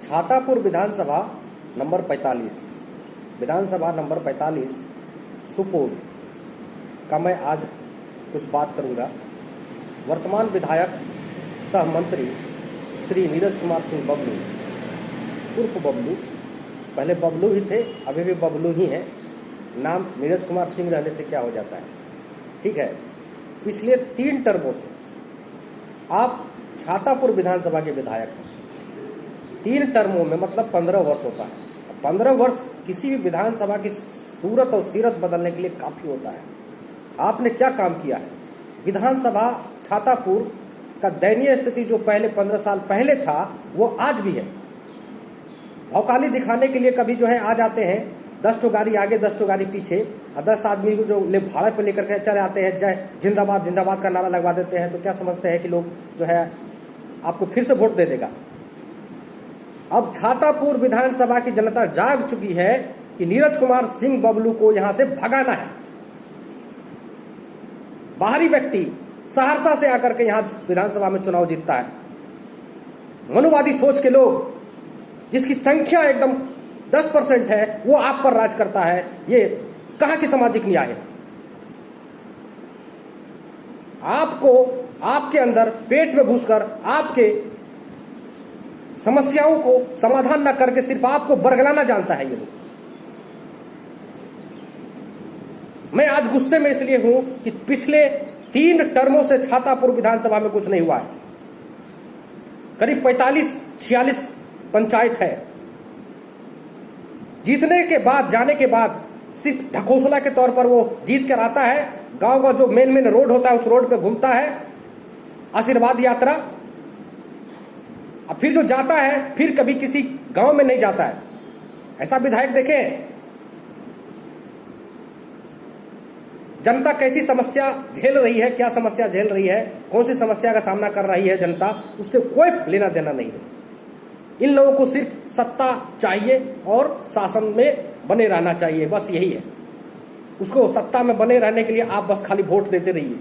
छातापुर विधानसभा number 45, विधानसभा number 45 Supaul का मैं आज कुछ बात करूंगा। वर्तमान विधायक सह मंत्री श्री नीरज कुमार सिंह बबलू उर्फ बबलू, पहले बबलू ही थे, अभी भी बबलू ही हैं। नाम नीरज कुमार सिंह रहने से क्या हो जाता है, ठीक है। पिछले 3 टर्मों से आप छातापुर विधानसभा के विधायक हैं। 3 टर्मों में मतलब 15 वर्ष होता है। 15 वर्ष किसी भी विधानसभा की सूरत और सीरत बदलने के लिए काफी होता है। आपने क्या काम किया है? विधानसभा छातापुर का दयनीय स्थिति जो पहले 15 साल पहले था वो आज भी है। भौकाली दिखाने के लिए कभी जो है आ जाते हैं, 10 ठो गाड़ी आगे 10 ठो गाड़ी पीछे, और 10 आदमी को जो भाड़े पे लेकर के चले आते हैं, जय जिंदाबाद जिंदाबाद का नारा लगवा देते हैं। तो क्या समझते हैं कि लोग जो है आपको फिर से वोट दे देगा। अब छातापुर विधानसभा की जनता जाग चुकी है कि नीरज कुमार सिंह बबलू को यहां से भगाना है। बाहरी व्यक्ति सहरसा से आकर के यहां विधानसभा में चुनाव जीतता है। मनुवादी सोच के लोग, जिसकी संख्या एकदम 10% है, वो आप पर राज करता है। ये कहां की सामाजिक न्याय है? आपको आपके अंदर पेट में घुसकर आपके समस्याओं को समाधान न करके सिर्फ आपको बरगलाना जानता है ये लोग। मैं आज गुस्से में इसलिए हूं कि पिछले 3 टर्मों से छातापुर विधानसभा में कुछ नहीं हुआ है। करीब 45-46 पंचायत है। जीतने के बाद, जाने के बाद सिर्फ ढकोसला के तौर पर वो जीत कर आता है। गांव का जो मेन रोड होता है उस रोड पे घूमता है, आशीर्वाद यात्रा। अब फिर जो जाता है फिर कभी किसी गांव में नहीं जाता है। ऐसा विधायक देखें। जनता कैसी समस्या झेल रही है, क्या समस्या झेल रही है, कौन सी समस्या का सामना कर रही है जनता, उससे कोई लेना देना नहीं है। इन लोगों को सिर्फ सत्ता चाहिए और शासन में बने रहना चाहिए, बस यही है। उसको सत्ता में बने रहने के लिए आप बस खाली वोट देते रहिए।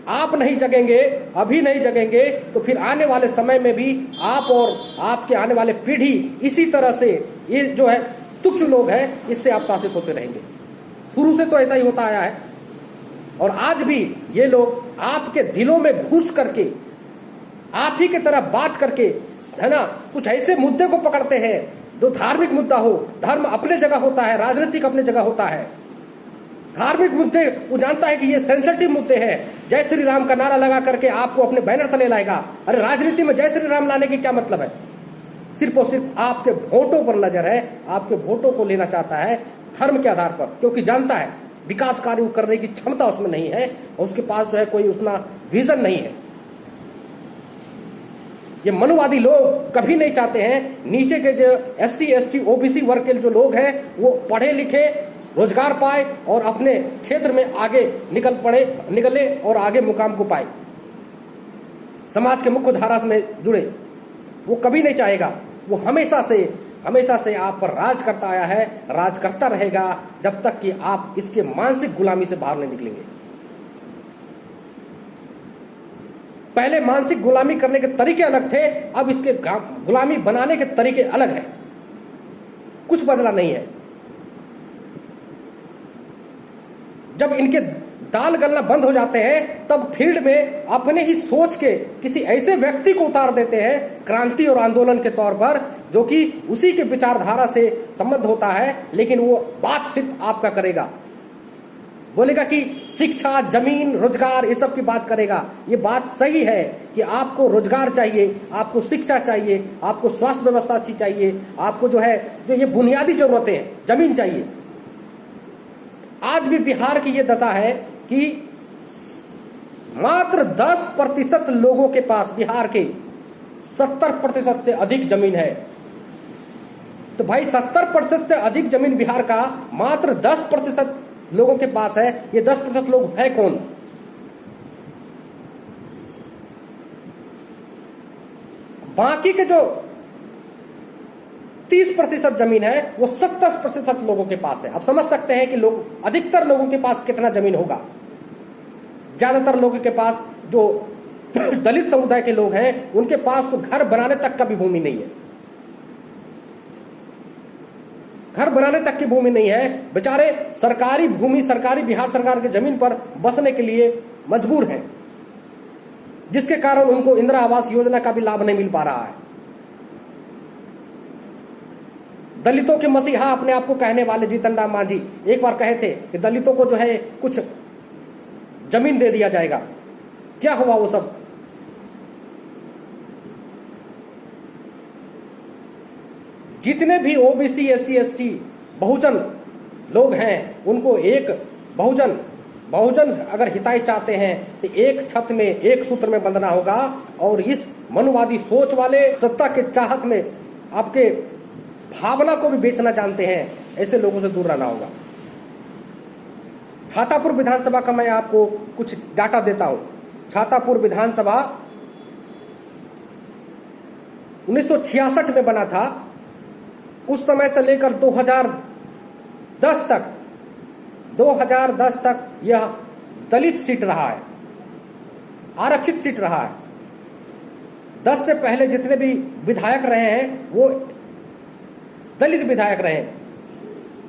आप नहीं जगेंगे, अभी नहीं जगेंगे, तो फिर आने वाले समय में भी आप और आपके आने वाले पीढ़ी इसी तरह से, ये जो है तुच्छ लोग हैं, इससे आप शासित होते रहेंगे। शुरू से तो ऐसा ही होता आया है और आज भी ये लोग आपके दिलों में घुस करके, आप ही की तरह बात करके, है ना, कुछ ऐसे मुद्दे को पकड़ते हैं जो धार्मिक मुद्दा हो। धर्म अपने जगह होता है, राजनीतिक अपने जगह होता है। धार्मिक मुद्दे वो जानता है कि ये सेंसिटिव मुद्दे हैं। जय श्री राम का नारा लगा करके आपको अपने बैनर तले लाएगा। अरे राजनीति में जय श्री राम लाने की क्या मतलब है? सिर्फ और सिर्फ आपके वोटों पर नजर है, आपके वोटों को लेना चाहता है धर्म के आधार पर, क्योंकि जानता है विकास कार्य करने की क्षमता उसमें नहीं है और उसके पास जो है कोई उतना विजन नहीं है। ये मनुवादी लोग कभी नहीं चाहते हैं नीचे के जो SC ST OBC वर्ग के जो लोग हैं वो पढ़े लिखे, रोजगार पाए और अपने क्षेत्र में आगे निकले और आगे मुकाम को पाए, समाज के मुख्य धारा में जुड़े। वो कभी नहीं चाहेगा। वो हमेशा से आप पर राज करता आया है, राज करता रहेगा जब तक कि आप इसके मानसिक गुलामी से बाहर नहीं निकलेंगे। पहले मानसिक गुलामी करने के तरीके अलग थे, अब इसके गुलामी बनाने के तरीके अलग हैं। कुछ बदला नहीं है। जब इनके दाल गलना बंद हो जाते हैं तब फील्ड में अपने ही सोच के किसी ऐसे व्यक्ति को उतार देते हैं क्रांति और आंदोलन के तौर पर, जो कि उसी के विचारधारा से संबंध होता है, लेकिन वो बात सिर्फ आपका करेगा। बोलेगा कि शिक्षा, जमीन, रोजगार, ये सब की बात करेगा। ये बात सही है कि आपको रोजगार चाहिए, आपको शिक्षा चाहिए, आपको स्वास्थ्य व्यवस्था अच्छी चाहिए, आपको जो ये बुनियादी जरूरतें हैं, जमीन चाहिए। आज भी बिहार की ये दशा है कि मात्र 10% लोगों के पास बिहार के 70% से अधिक जमीन है। तो भाई 70% से अधिक जमीन बिहार का मात्र 10% लोगों के पास है। ये 10% लोग है कौन? बाकी के जो 30% जमीन है वो 70% लोगों के पास है। अब समझ सकते हैं कि लोग, अधिकतर लोगों के पास कितना जमीन होगा। ज्यादातर लोगों के पास, जो दलित समुदाय के लोग हैं, उनके पास तो घर बनाने तक का भी भूमि नहीं है। घर बनाने तक की भूमि नहीं है, बेचारे सरकारी भूमि, सरकारी बिहार सरकार की जमीन पर बसने के लिए मजबूर हैं, जिसके कारण उनको इंदिरा आवास योजना का भी लाभ नहीं मिल पा रहा है। दलितों के मसीहा अपने आप को कहने वाले जीतन राम मांझी एक बार कहे थे कि दलितों को जो है कुछ जमीन दे दिया जाएगा। क्या हुआ वो सब? जितने भी ओबीसी, एससी, एसटी, बहुजन लोग हैं, उनको एक बहुजन अगर हिताई चाहते हैं तो एक छत में, एक सूत्र में बंधना होगा। और इस मनुवादी सोच वाले, सत्ता के चाहत में आपके भावना को भी बेचना जानते हैं, ऐसे लोगों से दूर रहना होगा। छातापुर विधानसभा का मैं आपको कुछ डाटा देता हूं। छातापुर विधानसभा 1966 में बना था। उस समय से लेकर 2010 तक यह दलित सीट रहा है, आरक्षित सीट रहा है। 10 से पहले जितने भी विधायक रहे हैं वो दलित विधायक रहे।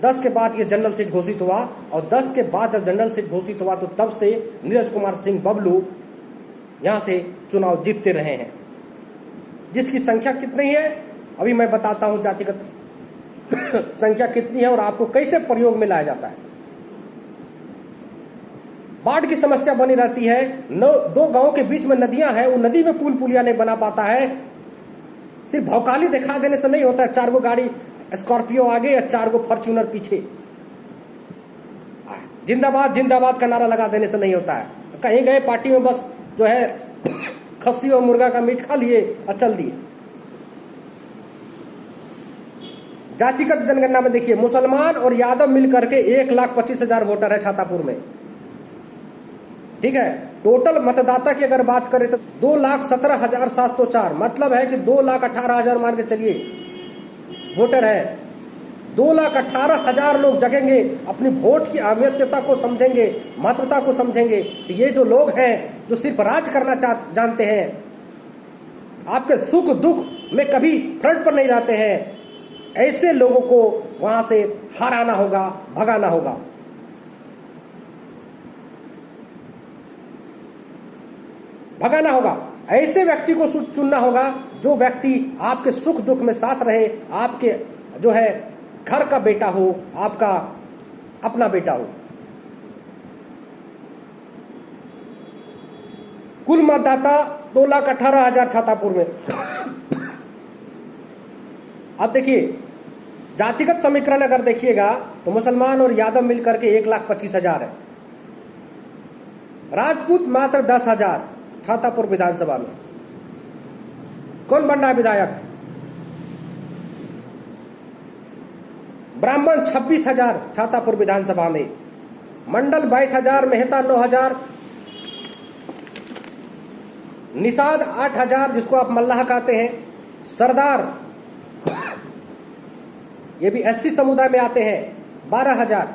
10 के बाद ये जनरल सीट घोषित हुआ, और 10 के बाद जब जनरल सीट घोषित हुआ तो तब से नीरज कुमार सिंह बबलू यहां से चुनाव जीतते रहे हैं। जिसकी संख्या कितनी है अभी मैं बताता हूं, जातिगत संख्या कितनी है और आपको कैसे प्रयोग में लाया जाता है। बाढ़ की समस्या बनी रहती है। 2 गांव के बीच में नदियां हैं, वो नदी में पुल पुलिया नहीं बना पाता है। सिर्फ भौकाली दिखा देने से नहीं होता है। 4 गो गाड़ी स्कॉर्पियो आगे या 4 गो फॉर्च्यूनर पीछे, जिंदाबाद जिंदाबाद का नारा लगा देने से नहीं होता है। कहीं गए पार्टी में बस जो है खस्सी और मुर्गा का मीट खा लिए और चल दिए। जातिगत जनगणना में देखिए, मुसलमान और यादव मिलकर के 1,25,000 वोटर है छातापुर में। ठीक है, टोटल मतदाता की अगर बात करें तो 2,17,704, मतलब है कि 2,18,000 मान के चलिए वोटर है। 2,18,000 लोग जगेंगे, अपनी वोट की अहमियतता को समझेंगे, महत्वता को समझेंगे। तो ये जो लोग हैं जो सिर्फ राज करना जानते हैं, आपके सुख दुख में कभी फ्रंट पर नहीं रहते हैं, ऐसे लोगों को वहां से हराना होगा, भगाना होगा। भगाना होगा, ऐसे व्यक्ति को चुनना होगा जो व्यक्ति आपके सुख दुख में साथ रहे, आपके जो है घर का बेटा हो, आपका अपना बेटा हो। कुल मतदाता 2,18,000 छातापुर में। अब देखिए, जातिगत समीकरण अगर देखिएगा तो मुसलमान और यादव मिलकर के 1,25,000 है। राजपूत मात्र 10,000 छातापुर विधानसभा में। कौन बन रहा है विधायक? ब्राह्मण 26,000 छातापुर विधानसभा में। मंडल 22,000, मेहता 9,000, निषाद 8,000 जिसको आप मल्लाह कहते हैं, सरदार ये भी एससी समुदाय में आते हैं 12,000।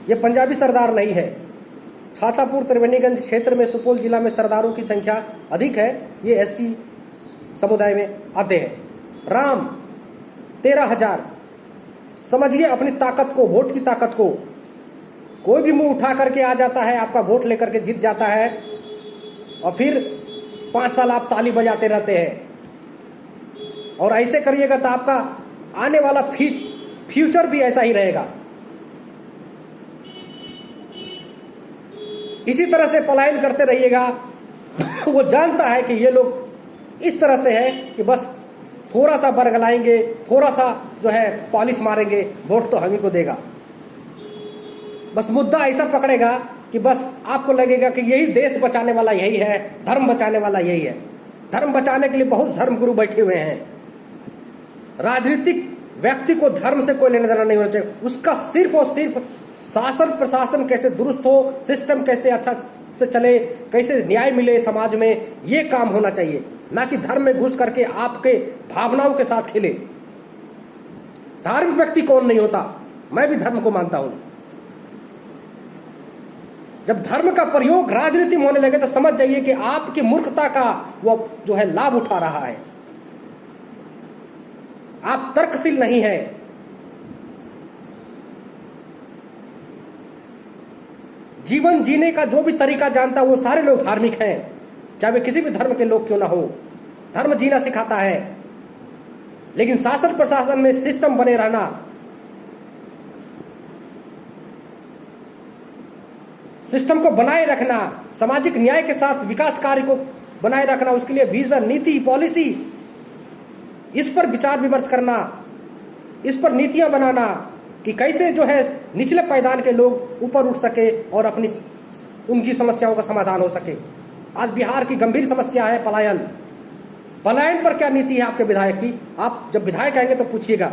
ये पंजाबी सरदार नहीं है। छातापुर त्रिवेणीगंज क्षेत्र में सुपौल जिला में सरदारों की संख्या अधिक है, ये एससी समुदाय में आते हैं। राम 13,000। समझिए अपनी ताकत को, वोट की ताकत को। कोई भी मुंह उठा करके आ जाता है, आपका वोट लेकर के जीत जाता है, और फिर 5 साल आप ताली बजाते रहते हैं। और ऐसे करिएगा तो आपका आने वाला फ्यूचर भी ऐसा ही रहेगा। इसी तरह से पलायन करते रहिएगा। वो जानता है कि ये लोग इस तरह से है कि बस थोड़ा सा बरगलाएंगे, थोड़ा सा जो है पॉलिश मारेंगे, वोट तो हम ही को देगा। बस मुद्दा ऐसा पकड़ेगा कि बस आपको लगेगा कि यही देश बचाने वाला यही है, धर्म बचाने वाला यही है। धर्म बचाने के लिए बहुत धर्मगुरु बैठे हुए हैं। राजनीतिक व्यक्ति को धर्म से कोई लेना देना नहीं होना चाहिए। उसका सिर्फ और सिर्फ शासन प्रशासन कैसे दुरुस्त हो, सिस्टम कैसे अच्छा से चले, कैसे न्याय मिले समाज में, ये काम होना चाहिए, ना कि धर्म में घुस करके आपके भावनाओं के साथ खेले। धार्मिक व्यक्ति कौन नहीं होता, मैं भी धर्म को मानता हूं। जब धर्म का प्रयोग राजनीति में होने लगे तो समझ जाइए कि आपकी मूर्खता का वो जो है लाभ उठा रहा है। आप तर्कशील नहीं हैं। जीवन जीने का जो भी तरीका जानता है वो सारे लोग धार्मिक हैं, चाहे वे किसी भी धर्म के लोग क्यों ना हो। धर्म जीना सिखाता है, लेकिन शासन प्रशासन में सिस्टम बने रहना, सिस्टम को बनाए रखना, सामाजिक न्याय के साथ विकास कार्य को बनाए रखना, उसके लिए विजन, नीति, पॉलिसी, इस पर विचार विमर्श करना, इस पर नीतियां बनाना कि कैसे जो है निचले पायदान के लोग ऊपर उठ सके और अपनी उनकी समस्याओं का समाधान हो सके। आज बिहार की गंभीर समस्या है पलायन। पलायन पर क्या नीति है आपके विधायक की? आप जब विधायक आएंगे तो पूछिएगा।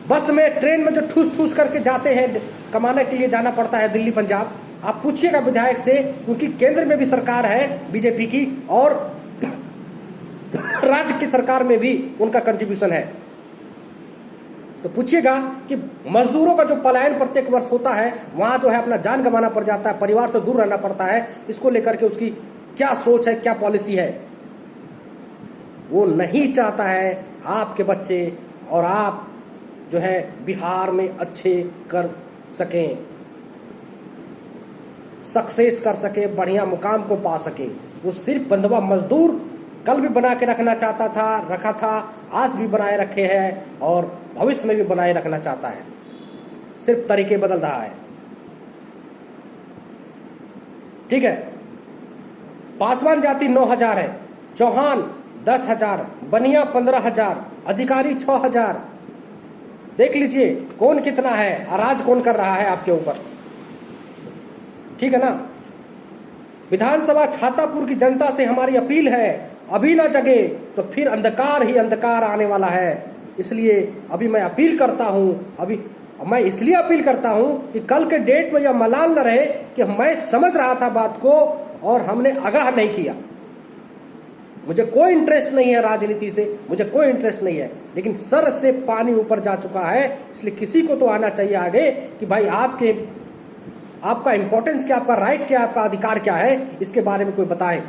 बस में, ट्रेन में जो ठूस ठूस करके जाते हैं, कमाने के लिए जाना पड़ता है दिल्ली पंजाब, आप पूछिएगा विधायक से, क्योंकि केंद्र में भी सरकार है बीजेपी की और राज्य की सरकार में भी उनका कंट्रीब्यूशन है। तो पूछिएगा कि मजदूरों का जो पलायन प्रत्येक वर्ष होता है, वहां जो है अपना जान गंवाना पड़ जाता है, परिवार से दूर रहना पड़ता है, इसको लेकर के उसकी क्या सोच है, क्या पॉलिसी है। वो नहीं चाहता है आपके बच्चे और आप जो है बिहार में अच्छे कर सकें, सक्सेस कर सके, बढ़िया मुकाम को पा सके। वो सिर्फ बंधुआ मजदूर कल भी बना के रखना चाहता था, रखा था, आज भी बनाए रखे हैं और भविष्य में भी बनाए रखना चाहता है। सिर्फ तरीके बदल रहा है। ठीक है, पासवान जाति 9,000 है, चौहान 10,000, बनिया 15,000, अधिकारी 6,000। देख लीजिए कौन कितना है, अराज कौन कर रहा है आपके ऊपर। ठीक है ना। विधानसभा छातापुर की जनता से हमारी अपील है, अभी ना जगे तो फिर अंधकार ही अंधकार आने वाला है। इसलिए अभी मैं अपील करता हूं, मैं इसलिए अपील करता हूं कि कल के डेट में यह मलाल न रहे कि मैं समझ रहा था बात को और हमने आगाह नहीं किया। मुझे कोई इंटरेस्ट नहीं है राजनीति से, मुझे कोई इंटरेस्ट नहीं है, लेकिन सर से पानी ऊपर जा चुका है। इसलिए किसी को तो आना चाहिए आगे कि भाई आपका इंपॉर्टेंस क्या, आपका राइट क्या, आपका अधिकार क्या है, इसके बारे में कोई बताए।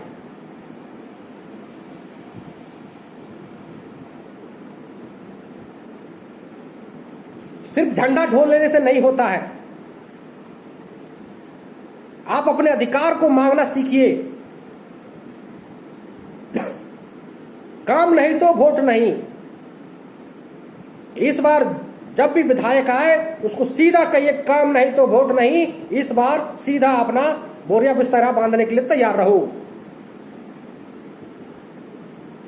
सिर्फ झंडा ढोल लेने से नहीं होता है। आप अपने अधिकार को मांगना सीखिए। काम नहीं तो वोट नहीं। इस बार जब भी विधायक आए उसको सीधा कहिए, काम नहीं तो वोट नहीं। इस बार सीधा अपना बोरिया बिस्तरा बांधने के लिए तैयार रहो।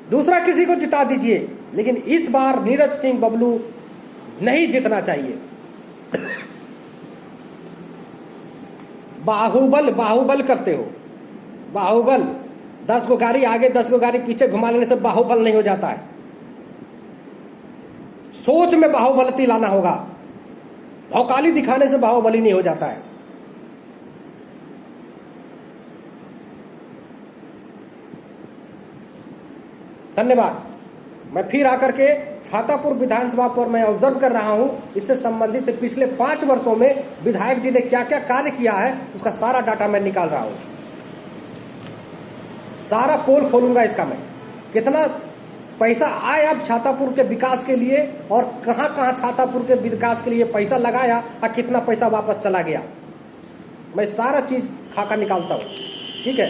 दूसरा किसी को जिता दीजिए, लेकिन इस बार नीरज सिंह बबलू नहीं जीतना चाहिए। बाहुबल करते हो, बाहुबल। 10 गो गाड़ी आगे 10 गो गाड़ी पीछे घुमा लेने से बाहुबल नहीं हो जाता है। सोच में बाहुबलती लाना होगा। भौकाली दिखाने से बाहुबली नहीं हो जाता है। धन्यवाद। मैं फिर आकर के छातापुर विधानसभा पर मैं ऑब्जर्व कर रहा हूं, इससे संबंधित पिछले 5 वर्षों में विधायक जी ने क्या क्या कार्य किया है उसका सारा डाटा मैं निकाल रहा हूं। सारा पोल खोलूंगा इसका मैं, कितना पैसा आया अब छातापुर के विकास के लिए और कहां कहां छातापुर के विकास के लिए पैसा लगाया और कितना पैसा वापस चला गया। मैं सारा चीज खाका निकालता हूं। ठीक है।